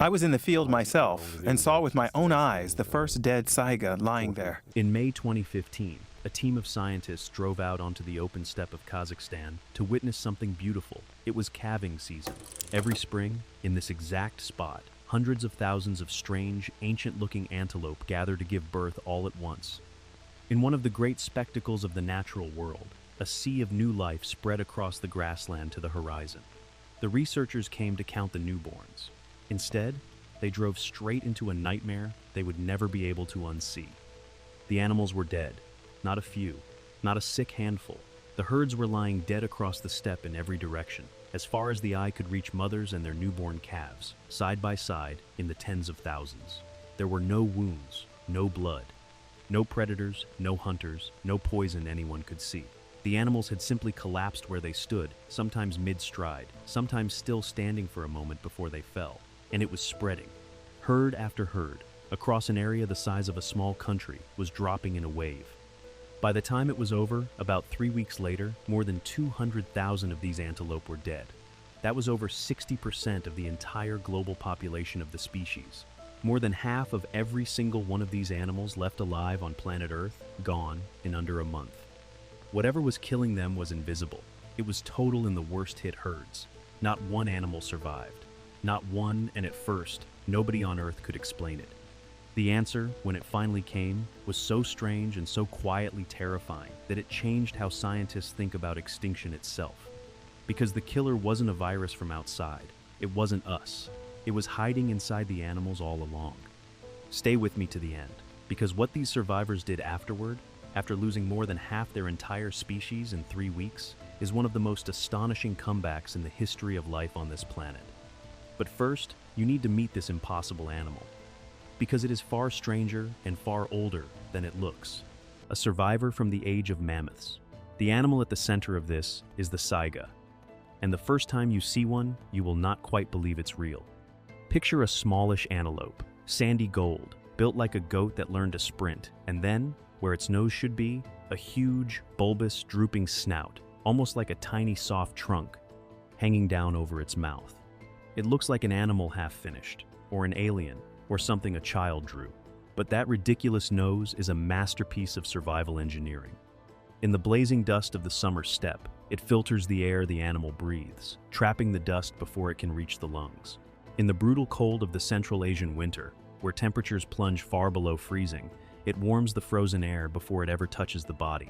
I was in the field myself and saw with my own eyes the first dead saiga lying there. In May 2015, a team of scientists drove out onto the open steppe of Kazakhstan to witness something beautiful. It was calving season. Every spring, in this exact spot, hundreds of thousands of strange, ancient-looking antelope gather to give birth all at once. In one of the great spectacles of the natural world, a sea of new life spread across the grassland to the horizon. The researchers came to count the newborns. Instead, they drove straight into a nightmare they would never be able to unsee. The animals were dead, not a few, not a sick handful. The herds were lying dead across the steppe in every direction, as far as the eye could reach mothers and their newborn calves, side by side in the tens of thousands. There were no wounds, no blood, no predators, no hunters, no poison anyone could see. The animals had simply collapsed where they stood, sometimes mid-stride, sometimes still standing for a moment before they fell. And it was spreading. Herd after herd, across an area the size of a small country, was dropping in a wave. By the time it was over, about 3 weeks later, more than 200,000 of these antelope were dead. That was over 60% of the entire global population of the species. More than half of every single one of these animals left alive on planet Earth, gone in under a month. Whatever was killing them was invisible. It was total in the worst-hit herds. Not one animal survived. Not one, and at first, nobody on Earth could explain it. The answer, when it finally came, was so strange and so quietly terrifying that it changed how scientists think about extinction itself. Because the killer wasn't a virus from outside. It wasn't us. It was hiding inside the animals all along. Stay with me to the end, because what these survivors did afterward, after losing more than half their entire species in 3 weeks, is one of the most astonishing comebacks in the history of life on this planet. But first, you need to meet this impossible animal, because it is far stranger and far older than it looks. A survivor from the age of mammoths. The animal at the center of this is the saiga. And the first time you see one, you will not quite believe it's real. Picture a smallish antelope, sandy gold, built like a goat that learned to sprint, and then, where its nose should be, a huge, bulbous, drooping snout, almost like a tiny soft trunk, hanging down over its mouth. It looks like an animal half-finished, or an alien, or something a child drew. But that ridiculous nose is a masterpiece of survival engineering. In the blazing dust of the summer steppe, it filters the air the animal breathes, trapping the dust before it can reach the lungs. In the brutal cold of the Central Asian winter, where temperatures plunge far below freezing, it warms the frozen air before it ever touches the body.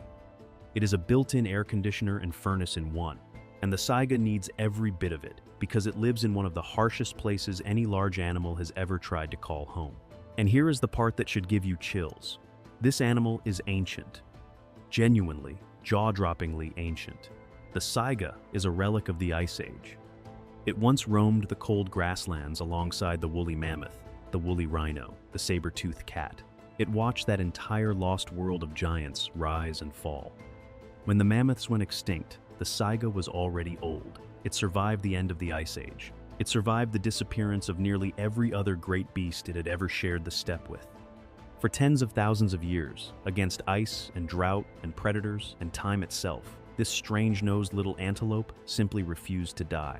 It is a built-in air conditioner and furnace in one, and the saiga needs every bit of it because it lives in one of the harshest places any large animal has ever tried to call home. And here is the part that should give you chills. This animal is ancient. Genuinely, jaw-droppingly ancient. The saiga is a relic of the Ice Age. It once roamed the cold grasslands alongside the woolly mammoth, the woolly rhino, the saber-toothed cat. It watched that entire lost world of giants rise and fall. When the mammoths went extinct, the saiga was already old. It survived the end of the Ice Age. It survived the disappearance of nearly every other great beast it had ever shared the steppe with. For tens of thousands of years, against ice and drought and predators and time itself, this strange-nosed little antelope simply refused to die.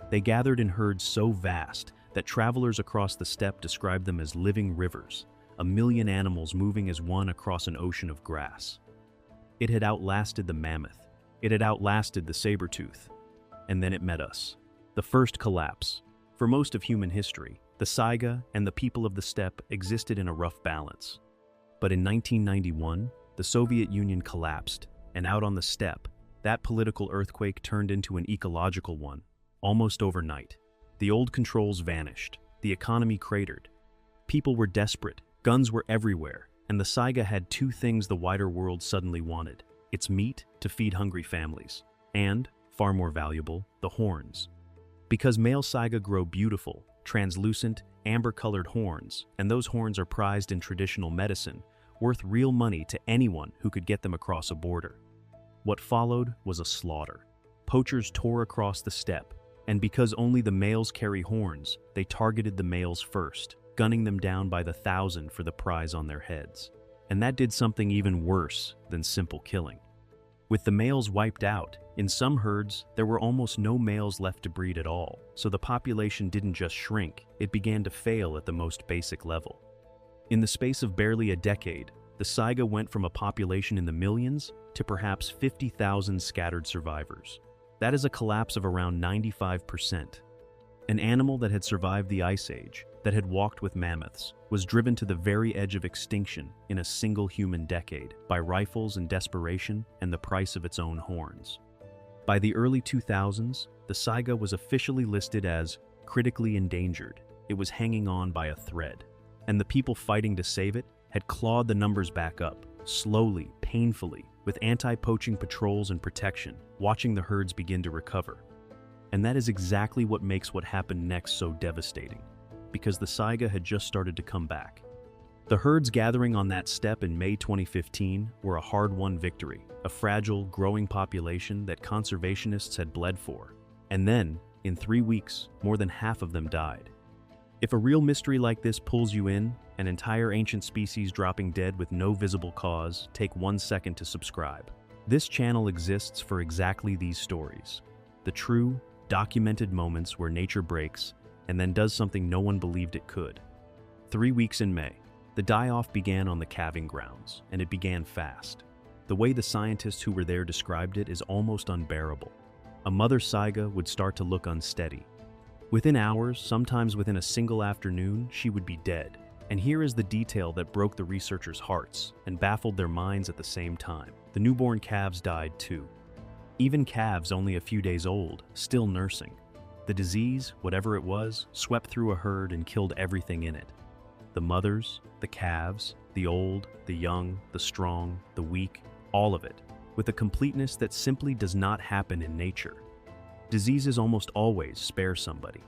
They gathered in herds so vast that travelers across the steppe described them as living rivers, a million animals moving as one across an ocean of grass. It had outlasted the mammoth. It had outlasted the saber-tooth. And then it met us. The first collapse. For most of human history, the saiga and the people of the steppe existed in a rough balance. But in 1991, the Soviet Union collapsed, and out on the steppe, that political earthquake turned into an ecological one, almost overnight. The old controls vanished. The economy cratered. People were desperate. Guns were everywhere. And the saiga had two things the wider world suddenly wanted: its meat to feed hungry families, and, far more valuable, the horns. Because male saiga grow beautiful, translucent, amber-colored horns, and those horns are prized in traditional medicine, worth real money to anyone who could get them across a border. What followed was a slaughter. Poachers tore across the steppe, and because only the males carry horns, they targeted the males first, gunning them down by the thousand for the prize on their heads. And that did something even worse than simple killing. With the males wiped out, In some herds, there were almost no males left to breed at all, so the population didn't just shrink, it began to fail at the most basic level. In the space of barely a decade, the saiga went from a population in the millions to perhaps 50,000 scattered survivors. That is a collapse of around 95%. An animal that had survived the Ice Age, that had walked with mammoths, was driven to the very edge of extinction in a single human decade by rifles and desperation and the price of its own horns. By the early 2000s, the saiga was officially listed as critically endangered. It was hanging on by a thread, and the people fighting to save it had clawed the numbers back up, slowly, painfully, with anti-poaching patrols and protection, watching the herds begin to recover. And that is exactly what makes what happened next so devastating, because the saiga had just started to come back. The herds gathering on that steppe in May 2015 were a hard-won victory, a fragile, growing population that conservationists had bled for. And then, in 3 weeks, more than half of them died. If a real mystery like this pulls you in, an entire ancient species dropping dead with no visible cause, take 1 second to subscribe. This channel exists for exactly these stories. The true, documented moments where nature breaks and then does something no one believed it could. 3 weeks in May. The die-off began on the calving grounds, and it began fast. The way the scientists who were there described it is almost unbearable. A mother saiga would start to look unsteady. Within hours, sometimes within a single afternoon, she would be dead. And here is the detail that broke the researchers' hearts and baffled their minds at the same time. The newborn calves died too. Even calves only a few days old, still nursing. The disease, whatever it was, swept through a herd and killed everything in it. The mothers, the calves, the old, the young, the strong, the weak, all of it, with a completeness that simply does not happen in nature. Diseases almost always spare somebody.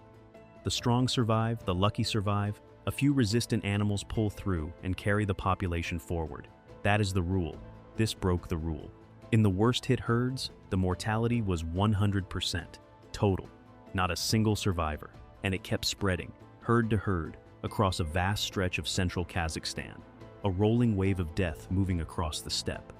The strong survive, the lucky survive, a few resistant animals pull through and carry the population forward. That is the rule. This broke the rule. In the worst-hit herds, the mortality was 100%, total. Not a single survivor, and it kept spreading, herd to herd, across a vast stretch of central Kazakhstan, a rolling wave of death moving across the steppe.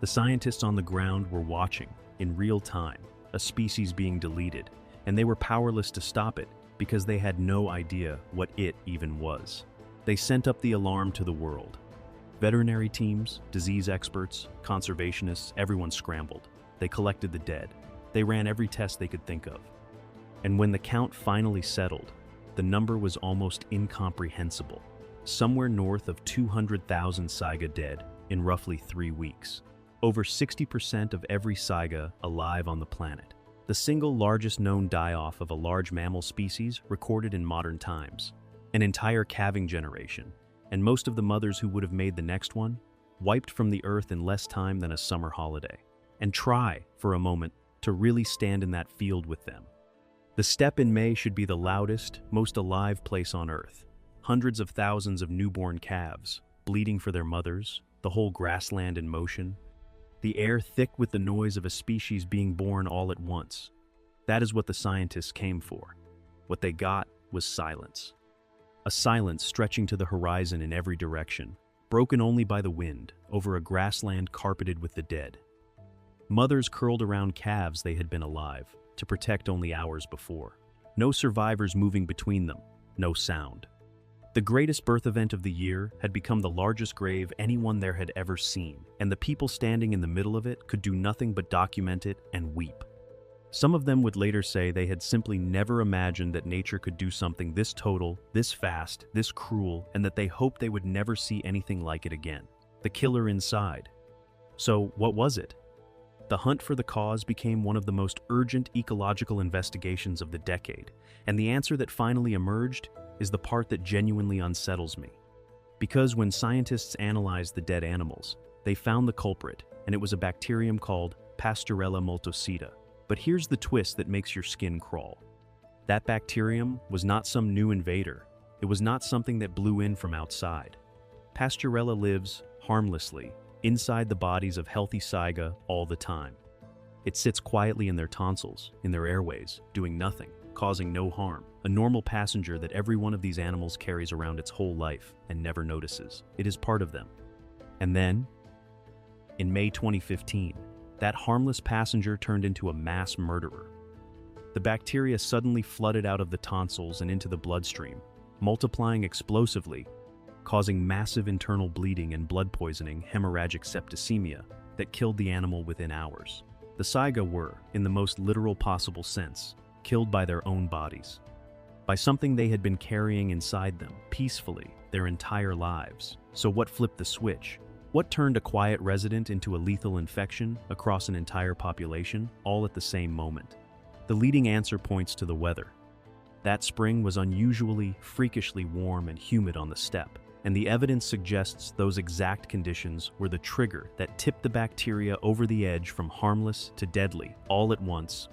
The scientists on the ground were watching, in real time, a species being deleted, and they were powerless to stop it because they had no idea what it even was. They sent up the alarm to the world. Veterinary teams, disease experts, conservationists, everyone scrambled. They collected the dead. They ran every test they could think of. And when the count finally settled, the number was almost incomprehensible. Somewhere north of 200,000 saiga dead in roughly 3 weeks. Over 60% of every saiga alive on the planet. The single largest known die-off of a large mammal species recorded in modern times. An entire calving generation, and most of the mothers who would have made the next one, wiped from the earth in less time than a summer holiday. And try, for a moment, to really stand in that field with them. The steppe in May should be the loudest, most alive place on Earth. Hundreds of thousands of newborn calves, bleeding for their mothers, the whole grassland in motion. The air thick with the noise of a species being born all at once. That is what the scientists came for. What they got was silence. A silence stretching to the horizon in every direction, broken only by the wind, over a grassland carpeted with the dead. Mothers curled around calves they had been alive, to protect only hours before. No survivors moving between them, no sound. The greatest birth event of the year had become the largest grave anyone there had ever seen, and the people standing in the middle of it could do nothing but document it and weep. Some of them would later say they had simply never imagined that nature could do something this total, this fast, this cruel, and that they hoped they would never see anything like it again. The killer inside. So, what was it? The hunt for the cause became one of the most urgent ecological investigations of the decade, and the answer that finally emerged is the part that genuinely unsettles me. Because when scientists analyzed the dead animals, they found the culprit, and it was a bacterium called Pastorella multocida. But here's the twist that makes your skin crawl. That bacterium was not some new invader. It was not something that blew in from outside. Pastorella lives, harmlessly, inside the bodies of healthy saiga all the time. It sits quietly in their tonsils, in their airways, doing nothing, causing no harm. A normal passenger that every one of these animals carries around its whole life and never notices. It is part of them. And then, in May 2015, that harmless passenger turned into a mass murderer. The bacteria suddenly flooded out of the tonsils and into the bloodstream, multiplying explosively, causing massive internal bleeding and blood poisoning, hemorrhagic septicemia, that killed the animal within hours. The saiga were, in the most literal possible sense, killed by their own bodies, by something they had been carrying inside them, peacefully, their entire lives. So what flipped the switch? What turned a quiet resident into a lethal infection across an entire population, all at the same moment? The leading answer points to the weather. That spring was unusually, freakishly warm and humid on the steppe, and the evidence suggests those exact conditions were the trigger that tipped the bacteria over the edge from harmless to deadly, all at once,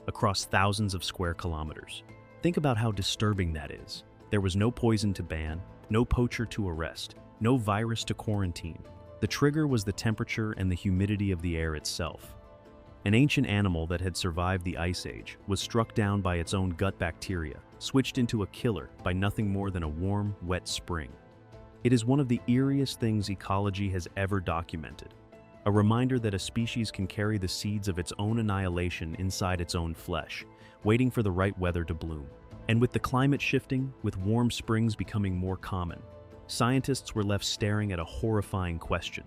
across thousands of square kilometers. Think about how disturbing that is. There was no poison to ban, no poacher to arrest, no virus to quarantine. The trigger was the temperature and the humidity of the air itself. An ancient animal that had survived the Ice Age was struck down by its own gut bacteria, switched into a killer by nothing more than a warm, wet spring. It is one of the eeriest things ecology has ever documented, a reminder that a species can carry the seeds of its own annihilation inside its own flesh, waiting for the right weather to bloom. And with the climate shifting, with warm springs becoming more common, scientists were left staring at a horrifying question.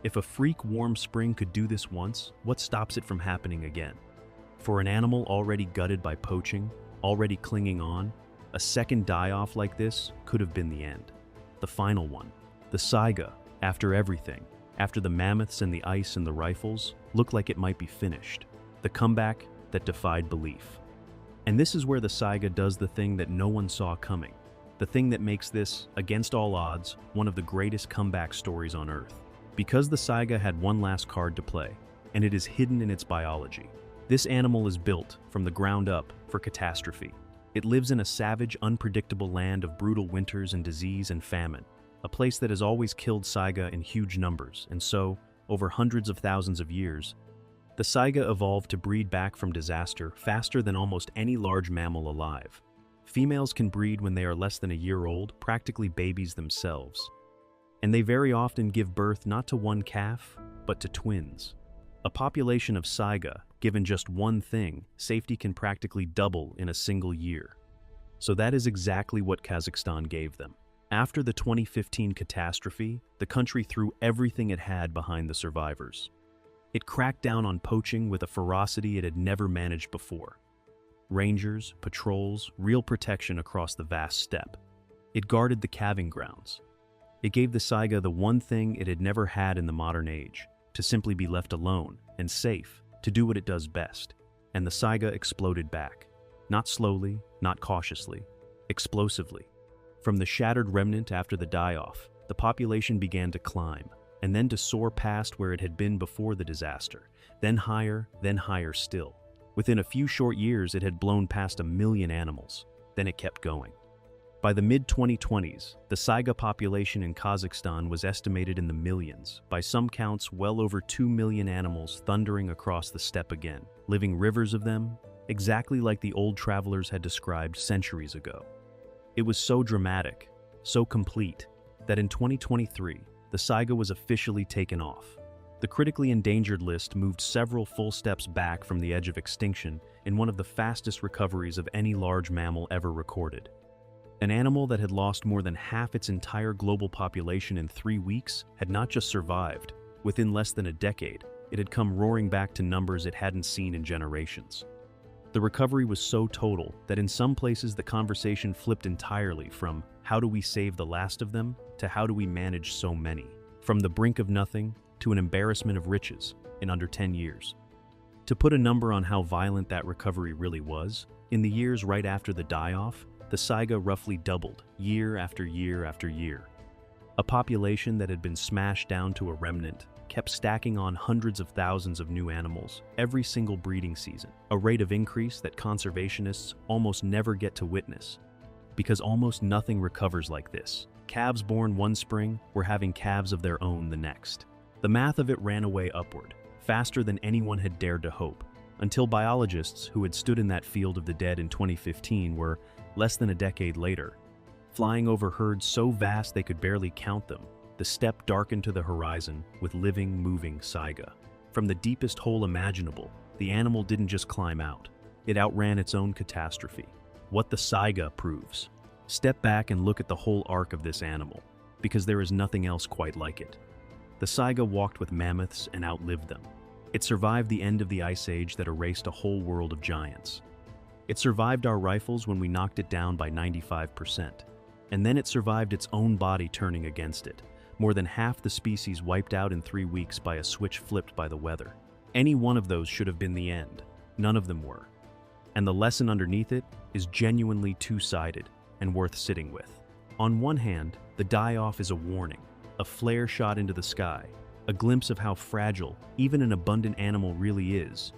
If a freak warm spring could do this once, what stops it from happening again? For an animal already gutted by poaching, already clinging on, a second die-off like this could have been the end. The final one. The saiga, after everything, after the mammoths and the ice and the rifles, looked like it might be finished. The comeback that defied belief. And this is where the saiga does the thing that no one saw coming. The thing that makes this, against all odds, one of the greatest comeback stories on Earth. Because the saiga had one last card to play, and it is hidden in its biology. This animal is built, from the ground up, for catastrophe. It lives in a savage, unpredictable land of brutal winters and disease and famine, a place that has always killed saiga in huge numbers, and so, over hundreds of thousands of years, the saiga evolved to breed back from disaster faster than almost any large mammal alive. Females can breed when they are less than a year old, practically babies themselves. And they very often give birth not to one calf, but to twins. A population of saiga, given just one thing, safety can practically double in a single year. So that is exactly what Kazakhstan gave them. After the 2015 catastrophe, the country threw everything it had behind the survivors. It cracked down on poaching with a ferocity it had never managed before. Rangers, patrols, real protection across the vast steppe. It guarded the calving grounds. It gave the saiga the one thing it had never had in the modern age, to simply be left alone and safe, to do what it does best. And the saiga exploded back. Not slowly, not cautiously, explosively. From the shattered remnant after the die-off, the population began to climb, and then to soar past where it had been before the disaster, then higher still. Within a few short years, it had blown past 1 million animals. Then it kept going. By the mid-2020s, the saiga population in Kazakhstan was estimated in the millions, by some counts well over 2 million animals thundering across the steppe again, living rivers of them, exactly like the old travelers had described centuries ago. It was so dramatic, so complete, that in 2023, the saiga was officially taken off. The critically endangered list moved several full steps back from the edge of extinction in one of the fastest recoveries of any large mammal ever recorded. An animal that had lost more than half its entire global population in 3 weeks had not just survived. Within less than a decade, it had come roaring back to numbers it hadn't seen in generations. The recovery was so total that in some places the conversation flipped entirely from how do we save the last of them to how do we manage so many, from the brink of nothing to an embarrassment of riches in under 10 years. To put a number on how violent that recovery really was, in the years right after the die-off, the saiga roughly doubled year after year after year. A population that had been smashed down to a remnant kept stacking on hundreds of thousands of new animals every single breeding season, a rate of increase that conservationists almost never get to witness, because almost nothing recovers like this. Calves born one spring were having calves of their own the next. The math of it ran away upward, faster than anyone had dared to hope, until biologists who had stood in that field of the dead in 2015 were, less than a decade later, flying over herds so vast they could barely count them. The steppe darkened to the horizon with living, moving saiga. From the deepest hole imaginable, the animal didn't just climb out. It outran its own catastrophe. What the saiga proves. Step back and look at the whole arc of this animal, because there is nothing else quite like it. The saiga walked with mammoths and outlived them. It survived the end of the ice age that erased a whole world of giants. It survived our rifles when we knocked it down by 95%. And then it survived its own body turning against it. More than half the species wiped out in 3 weeks by a switch flipped by the weather. Any one of those should have been the end. None of them were. And the lesson underneath it is genuinely two-sided and worth sitting with. On one hand, the die-off is a warning, a flare shot into the sky, a glimpse of how fragile even an abundant animal really is,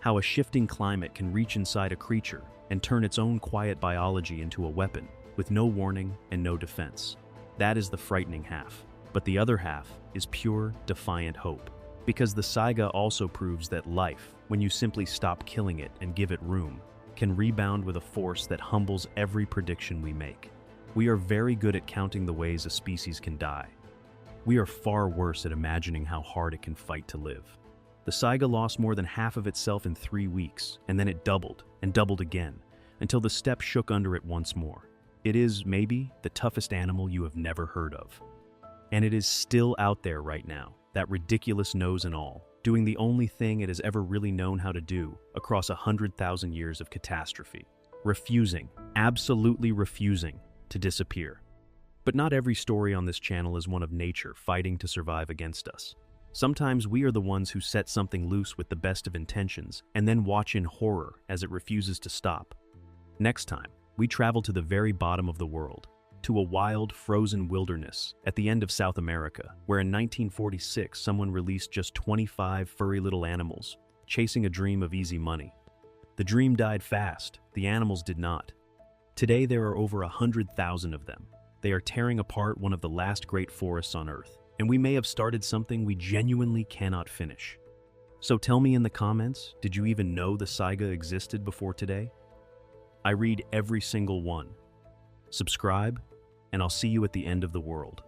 how a shifting climate can reach inside a creature and turn its own quiet biology into a weapon, with no warning and no defense. That is the frightening half. But the other half is pure, defiant hope. Because the saiga also proves that life, when you simply stop killing it and give it room, can rebound with a force that humbles every prediction we make. We are very good at counting the ways a species can die. We are far worse at imagining how hard it can fight to live. The saiga lost more than half of itself in 3 weeks, and then it doubled and doubled again, until the steppe shook under it once more. It is, maybe, the toughest animal you have never heard of. And it is still out there right now, that ridiculous nose and all, doing the only thing it has ever really known how to do across 100,000 years of catastrophe. Refusing, absolutely refusing, to disappear. But not every story on this channel is one of nature fighting to survive against us. Sometimes we are the ones who set something loose with the best of intentions and then watch in horror as it refuses to stop. Next time, we travel to the very bottom of the world, to a wild, frozen wilderness at the end of South America, where in 1946 someone released just 25 furry little animals, chasing a dream of easy money. The dream died fast, the animals did not. Today there are over 100,000 of them. They are tearing apart one of the last great forests on Earth, and we may have started something we genuinely cannot finish. So tell me in the comments, did you even know the saiga existed before today? I read every single one. Subscribe, and I'll see you at the end of the world.